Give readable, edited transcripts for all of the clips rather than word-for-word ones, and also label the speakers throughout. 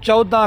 Speaker 1: 14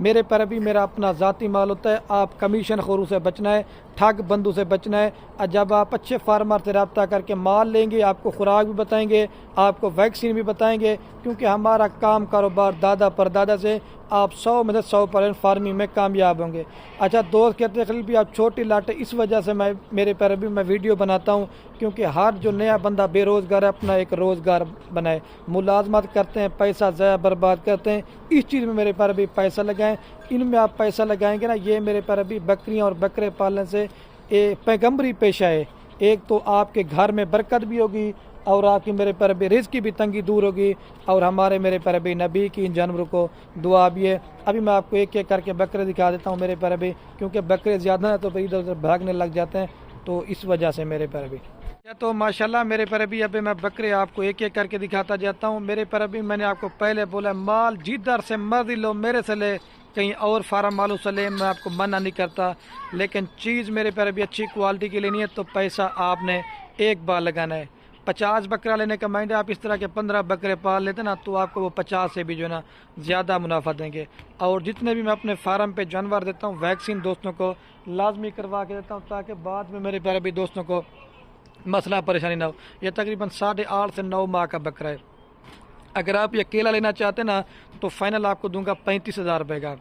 Speaker 1: میرے پر بھی میرا اپنا ذاتی مال ہوتا ہے. آپ کمیشن خوروں سے بچنا ہے, ٹھگ بندوں سے بچنا ہے. جب آپ اچھے فارمر سے رابطہ کر کے مال لیں گے, آپ کو خوراک بھی بتائیں گے, آپ کو ویکسین بھی بتائیں گے, کیونکہ ہمارا کام کاروبار دادا پر دادا سے آپ 100 میں سے 100% فارمنگ میں کامیاب ہوں گے. اچھا دوست کہتے ہیں خلیل بھی آپ چھوٹی لاٹیں, اس وجہ سے میرے پر بھی میں ویڈیو بناتا ہوں کیونکہ ہر جو نیا بندہ بے روزگار ہے اپنا ایک روزگار بنائے. ملازمت کرتے ہیں, پیسہ ضائع برباد کرتے ہیں, اس چیز میں میرے پر بھی پیسہ لگائیں. ان میں آپ پیسہ لگائیں گے نا, یہ میرے پر بھی بکریاں اور بکرے پالنے سے پیغمبری پیشہ ہے. ایک تو آپ کے گھر میں برکت بھی ہوگی اور آپ کی میرے پر بھی رزق کی بھی تنگی دور ہوگی, اور ہمارے میرے پر بھی نبی کی ان جانوروں کو دعا بھی ہے. ابھی میں آپ کو ایک ایک کر کے بکرے دکھا دیتا ہوں میرے پر بھی, کیونکہ بکرے زیادہ ہیں تو پھر ادھر ادھر بھاگنے لگ جاتے ہیں, تو اس وجہ سے میرے پر بھی. تو ماشاءاللہ میرے پر بھی ابھی میں بکرے آپ کو ایک ایک کر کے دکھاتا جاتا ہوں. میرے پر بھی میں نے آپ کو پہلے بولا مال جدھر سے مرضی لو, میرے سے لے, کہیں اور فارم والوں سے لے, میں آپ کو منع نہیں کرتا, لیکن چیز میرے پر بھی اچھی کوالٹی کی لینی ہے تو پیسہ آپ نے ایک بار لگانا ہے. 50 بکرا لینے کا مائنڈ ہے, آپ اس طرح کے 15 بکرے پال لیتے نا تو آپ کو وہ 50 سے بھی جو ہے نا زیادہ منافع دیں گے. اور جتنے بھی میں اپنے فارم پہ جانور دیتا ہوں ویکسین دوستوں کو لازمی کروا کے دیتا ہوں, تاکہ بعد میں میرے پیارے بھی دوستوں کو مسئلہ پریشانی نہ ہو. یہ تقریباً 8.5 سے 9 ماہ کا بکرا ہے. اگر آپ یہ اکیلا لینا چاہتے ہیں نا تو فائنل آپ کو دوں گا 35,000 روپے کا.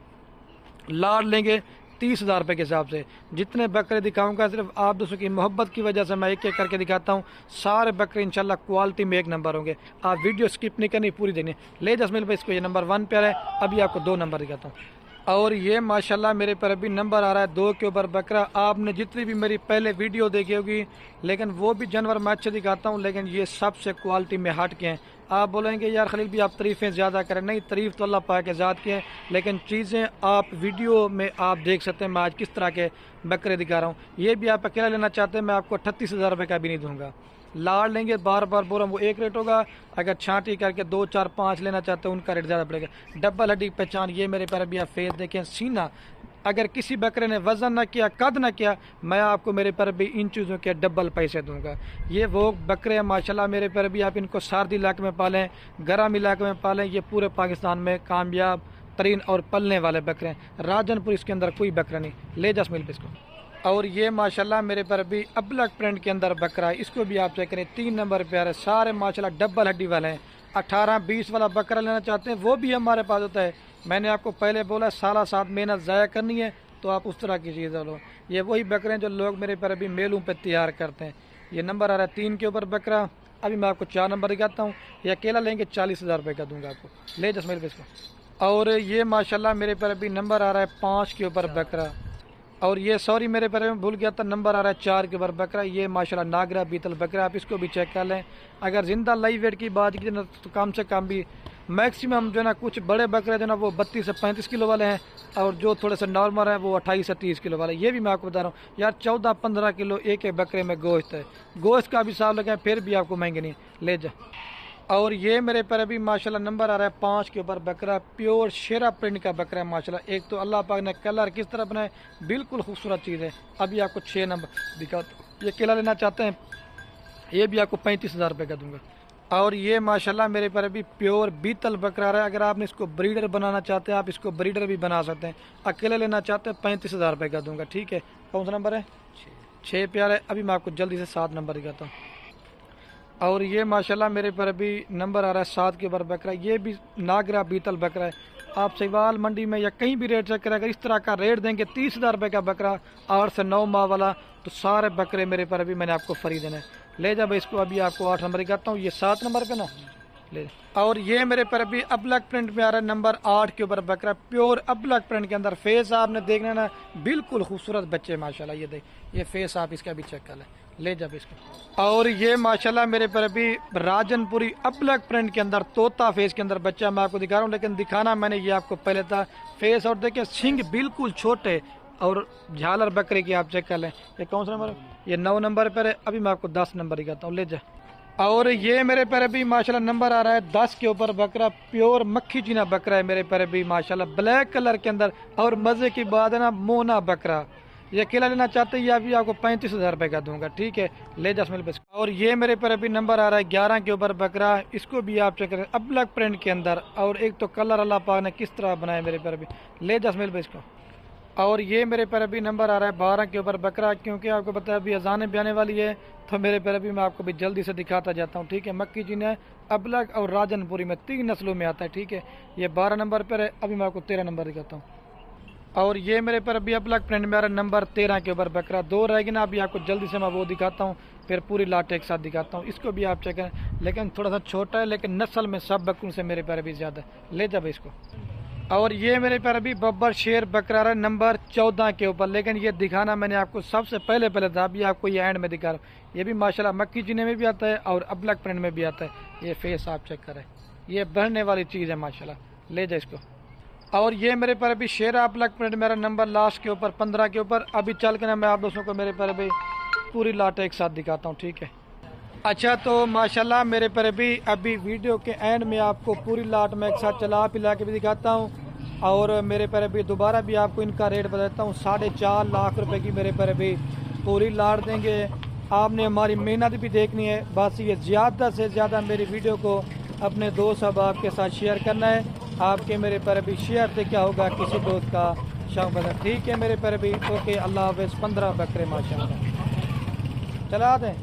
Speaker 1: لاڈ لیں گے 30,000 روپے کے حساب سے. جتنے بکرے دکھاؤں گا صرف آپ دوستوں کی محبت کی وجہ سے میں ایک ایک کر کے دکھاتا ہوں. سارے بکرے انشاءاللہ کوالٹی میں ایک نمبر ہوں گے. آپ ویڈیو سکپ نہیں کرنی, پوری دیکھنی. لے جسمیل بھائی اس کو یہ نمبر 1 پہ ہے. ابھی آپ کو 2 نمبر دکھاتا ہوں. اور یہ ماشاءاللہ میرے پر ابھی نمبر آ رہا ہے 2 کے اوپر بکرا. آپ نے جتنی بھی میری پہلے ویڈیو دیکھی ہوگی, لیکن وہ بھی جانور میں اچھے دکھاتا ہوں, لیکن یہ سب سے کوالٹی میں ہٹ کے ہیں. آپ بولیں گے یار خلیل بھی آپ تعریفیں زیادہ کریں. نہیں, تعریف تو اللہ پاک کے ذات کی ہے, لیکن چیزیں آپ ویڈیو میں آپ دیکھ سکتے ہیں میں آج کس طرح کے بکرے دکھا رہا ہوں. یہ بھی آپ اکیلا لینا چاہتے ہیں میں آپ کو 38,000 روپے کا بھی نہیں دوں گا. لاڑ لیں گے بار بار بول رہا ہوں وہ ایک ریٹ ہوگا. اگر چھانٹی کر کے 2 4 5 لینا چاہتے ہیں ان کا ریٹ زیادہ پڑے گا. ڈبل ہڈی پہچان, یہ میرے پر بھی آپ فیس دیکھیں, سینہ. اگر کسی بکرے نے وزن نہ کیا, قد نہ کیا, میں آپ کو میرے پر بھی ان چیزوں کے ڈبل پیسے دوں گا. یہ وہ بکرے ہیں ماشاءاللہ میرے پر بھی. آپ ان کو سردی علاقے میں پالیں, گرم علاقے میں پالیں, یہ پورے پاکستان میں کامیاب ترین اور پلنے والے بکرے ہیں. راجن پور اس کے اندر کوئی بکرا نہیں. لے جا اسمیل پہ اس کو. اور یہ ماشاءاللہ میرے پر بھی ابلک پرنٹ کے اندر بکرا ہے, اس کو بھی آپ چیک کریں. 3 نمبر پہ آ رہے, سارے ماشاءاللہ ڈبل ہڈی والے ہیں. 18-20 والا بکرا لینا چاہتے ہیں وہ بھی ہمارے پاس ہوتا ہے. میں نے آپ کو پہلے بولا سالہ ساتھ محنت ضائع کرنی ہے تو آپ اس طرح کی چیزیں لو. یہ وہی بکرے ہیں جو لوگ میرے پر ابھی میلوں پہ تیار کرتے ہیں. یہ نمبر آ رہا ہے 3 کے اوپر بکرا. ابھی میں آپ کو 4 نمبر دکھاتا ہوں. یہ اکیلا لیں گے 40,000 روپے کا دوں گا آپ کو. لے جس میرے پہ اس کو. اور یہ ماشاءاللہ میرے پر ابھی نمبر آ رہا ہے 5 کے اوپر بکرا. اور یہ سوری میرے پر میں بھول گیا تھا, نمبر آ رہا ہے 4 کے اوپر بکرا. یہ ماشاءاللہ ناگرا بیتل بکرا, آپ اس کو بھی چیک کر لیں. اگر زندہ لائیو ویٹ کی بات کی تو کم سے کم بھی میکسیمم جو ہے نا کچھ بڑے بکرے جو ہے نا وہ 32 سے 35 کلو والے ہیں, اور جو تھوڑے سے نارمل ہیں وہ 28 سے 30 کلو والے. یہ بھی میں آپ کو بتا رہا ہوں یار 14-15 کلو ایک ایک بکرے میں گوشت ہے. گوشت کا بھی حساب لگائیں پھر بھی آپ کو مہنگے نہیں. لے جا. اور یہ میرے پر ابھی ماشاءاللہ نمبر آ رہا ہے 5 کے اوپر بکرا. پیور شیرا پرنٹ کا بکرا ہے ماشاءاللہ. ایک تو اللہ پاک نے کلر کس طرح بنائے, بالکل خوبصورت چیز ہے. ابھی آپ کو 6 نمبر دکھا. یہ کیلا لینا چاہتے ہیں یہ بھی آپ کو 35,000 روپے کا دوں گا. اور یہ ماشاءاللہ میرے پر ابھی پیور بیتل بکرا رہا ہے. اگر آپ نے اس کو بریڈر بنانا چاہتے ہیں آپ اس کو بریڈر بھی بنا سکتے ہیں. اکیلے لینا چاہتے ہیں 35,000 روپے کا دوں گا. ٹھیک ہے, کون سا نمبر ہے 6 پیارے. ابھی میں آپ کو جلدی سے 7 نمبر دکھاتا ہوں. اور یہ ماشاءاللہ میرے پر ابھی نمبر آ رہا ہے 7 کے اوپر بکرا. یہ بھی ناگرا بیتل بکرا ہے. آپ سیوال منڈی میں یا کہیں بھی ریٹ چیک کریں, اگر اس طرح کا ریٹ دیں گے 30,000 روپے کا بکرا 8 سے 9 ماہ والا, تو سارے بکرے میرے پر ابھی میں نے آپ کو فری دینا ہے. لے جا بھائی اس کو. ابھی آپ کو 8 نمبر دکھاتا ہوں. یہ 7 نمبر پہ نا لے. اور یہ میرے پر ابھی ابلک پرنٹ میں آ رہا ہے نمبر 8 کے اوپر بکرا. پیور ابلک پرنٹ کے اندر. فیس آپ نے دیکھنا نا بالکل خوبصورت بچے ماشاءاللہ. یہ دیکھ, یہ فیس آپ اس کا بھی چیک کر لیں. لے جا اس کو. اور یہ ماشاءاللہ میرے پر ابھی راجن پوری ابلک پرنٹ کے اندر طوطا فیس کے اندر بچہ میں آپ کو دکھا رہا ہوں, لیکن دکھانا میں نے یہ آپ کو پہلے تھا فیس. اور دیکھیں سنگ بالکل چھوٹے اور جھالر بکرے کی آپ چیک کر لیں. یہ کون سا نمبر ہے, یہ 9 نمبر پر ہے. ابھی میں آپ کو 10 نمبر دکھاتا ہوں. لے جا. اور یہ میرے پر ابھی ماشاءاللہ نمبر آ رہا ہے 10 کے اوپر بکرا. پیور مکھی چینا بکرا ہے میرے پر ابھی ماشاءاللہ, بلیک کلر کے اندر. اور مزے کی بات ہے نا مونا بکرا. یہ اکیلا لینا چاہتے ہیں یہ ابھی آپ کو 35,000 روپے کا دوں گا، ٹھیک ہے، لے جا اسماعیل بھائی۔ اور یہ میرے پر ابھی نمبر آ رہا ہے 11 کے اوپر بکرا، اس کو بھی آپ چیک کریں ابلک پرنٹ کے اندر، اور ایک تو کلر اللہ پاک نے کس طرح بنایا میرے پر ابھی، لے جا اسماعیل بھائی اس کو۔ اور یہ میرے پر ابھی نمبر آ رہا ہے 12 کے اوپر بکرا، کیونکہ آپ کو پتا ہے ابھی اذانیں بھی آنے والی ہے تو میرے پر ابھی میں آپ کو بھی جلدی سے دکھاتا جاتا ہوں، ٹھیک ہے۔ مکی جن ہے، ابلک اور راجن پوری میں 3 نسلوں میں آتا ہے، ٹھیک ہے۔ یہ 12 نمبر پر ہے، ابھی میں آپ کو 13 نمبر دکھاتا ہوں۔ اور یہ میرے پر ابھی ابلک پرنٹ میں آ رہا ہے نمبر 13 کے اوپر بکرا، 2 رہ گی نا، ابھی آپ کو جلدی سے میں وہ دکھاتا ہوں، پھر پوری لاٹ ایک ساتھ دکھاتا ہوں۔ اس کو بھی آپ چیک کریں، لیکن تھوڑا سا چھوٹا ہے، لیکن نسل میں سب بکروں سے میرے پر ابھی زیادہ ہے، لے جا بھائی اس کو۔ اور یہ میرے پر ابھی ببر شیر بکرا رہا ہے نمبر 14 کے اوپر، لیکن یہ دکھانا میں نے آپ کو سب سے پہلے تھا، ابھی آپ کو یہ اینڈ میں دکھا رہا ہوں۔ یہ بھی ماشاءاللہ مکی جینے میں بھی آتا ہے اور ابلک پرنٹ میں بھی آتا ہے، یہ فیس آپ چیک کریں، یہ بڑھنے والی چیز ہے ماشاءاللہ، لے جا اس کو۔ اور یہ میرے پر ابھی شیر ابلک پرنٹ میرا نمبر لاسٹ کے اوپر 15 کے اوپر، ابھی چل کے نا میں آپ دوستوں کو میرے پر ابھی پوری لاٹ ایک ساتھ دکھاتا ہوں، ٹھیک ہے۔ اچھا تو ماشاءاللہ میرے پر ابھی ویڈیو کے اینڈ میں آپ کو پوری لاٹ میں ایک ساتھ چلا پلا کے بھی دکھاتا ہوں، اور میرے پر ابھی دوبارہ بھی آپ کو ان کا ریٹ بتاتا ہوں، 4.5 لاکھ روپے کی میرے پر ابھی پوری لاٹ دیں گے۔ آپ نے ہماری محنت بھی دیکھنی ہے، بس یہ زیادہ سے زیادہ میری ویڈیو کو اپنے دوست احباب کے ساتھ شیئر کرنا ہے۔ آپ کے میرے پر ابھی شیئر سے کیا ہوگا کسی دوست کا شوق بتا، ٹھیک ہے میرے پر ابھی، اوکے، اللہ حافظ۔ 15 بکرے ماشاءاللہ چلا دیں۔